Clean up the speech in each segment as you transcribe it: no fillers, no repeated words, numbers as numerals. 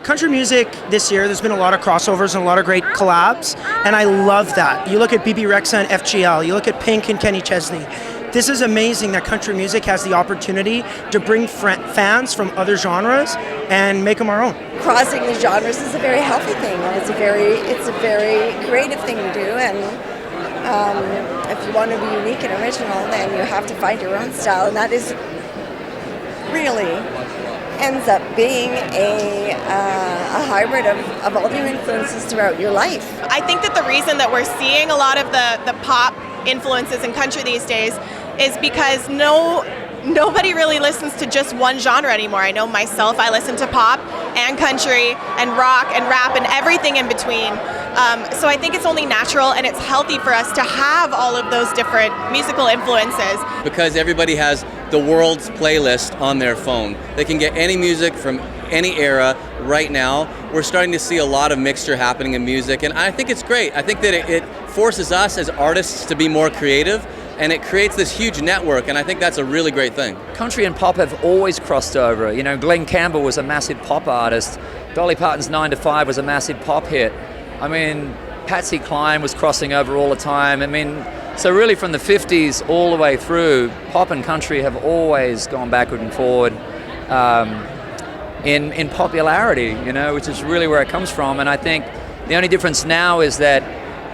Country music this year, there's been a lot of crossovers and a lot of great collabs, and I love that. You look at BB Rexa and FGL, you look at Pink and Kenny Chesney. This is amazing that country music has the opportunity to bring fans from other genres and make them our own. Crossing the genres is a very healthy thing, and it's a very creative thing to do. And if you want to be unique and original, then you have to find your own style, and that is really ends up being a hybrid of all your influences throughout your life. I think that the reason that we're seeing a lot of the pop influences in country these days is because nobody really listens to just one genre anymore. I know myself, I listen to pop and country and rock and rap and everything in between. So I think it's only natural and it's healthy for us to have all of those different musical influences. Because everybody has the world's playlist on their phone. They can get any music from any era right now. We're starting to see a lot of mixture happening in music, and I think it's great. I think that it forces us as artists to be more creative, and it creates this huge network, and I think that's a really great thing. Country and pop have always crossed over. You know, Glenn Campbell was a massive pop artist. Dolly Parton's 9 to 5 was a massive pop hit. I mean, Patsy Cline was crossing over all the time. I mean, so really from the 50s all the way through, pop and country have always gone backward and forward in popularity, you know, which is really where it comes from. And I think the only difference now is that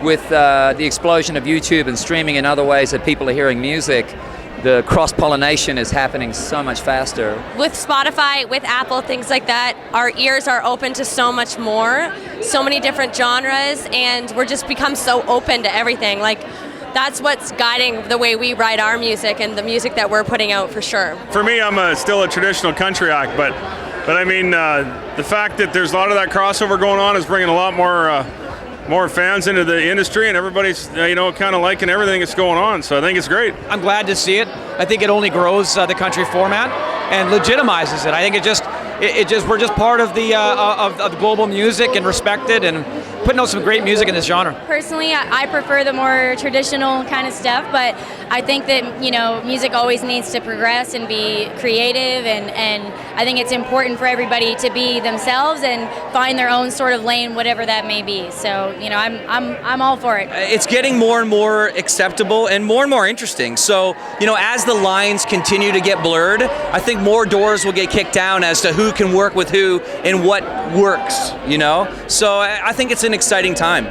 with the explosion of YouTube and streaming and other ways that people are hearing music, the cross-pollination is happening so much faster. With Spotify, with Apple, things like that, our ears are open to so much more, so many different genres, and we're just become so open to everything. Like, that's what's guiding the way we write our music and the music that we're putting out, for sure. For me, I'm still a traditional country act, but I mean, the fact that there's a lot of that crossover going on is bringing a lot more fans into the industry, and everybody's kind of liking everything that's going on. So I think it's great. I'm glad to see it. I think it only grows the country format and legitimizes it. I think we're just part of the global music and respected and putting out some great music in this genre. Personally, I prefer the more traditional kind of stuff, but I think that, music always needs to progress and be creative, and I think it's important for everybody to be themselves and find their own sort of lane, whatever that may be. So, I'm all for it. It's getting more and more acceptable and more interesting. So, as the lines continue to get blurred, I think more doors will get kicked down as to who can work with who and what works, So I think it's an exciting time.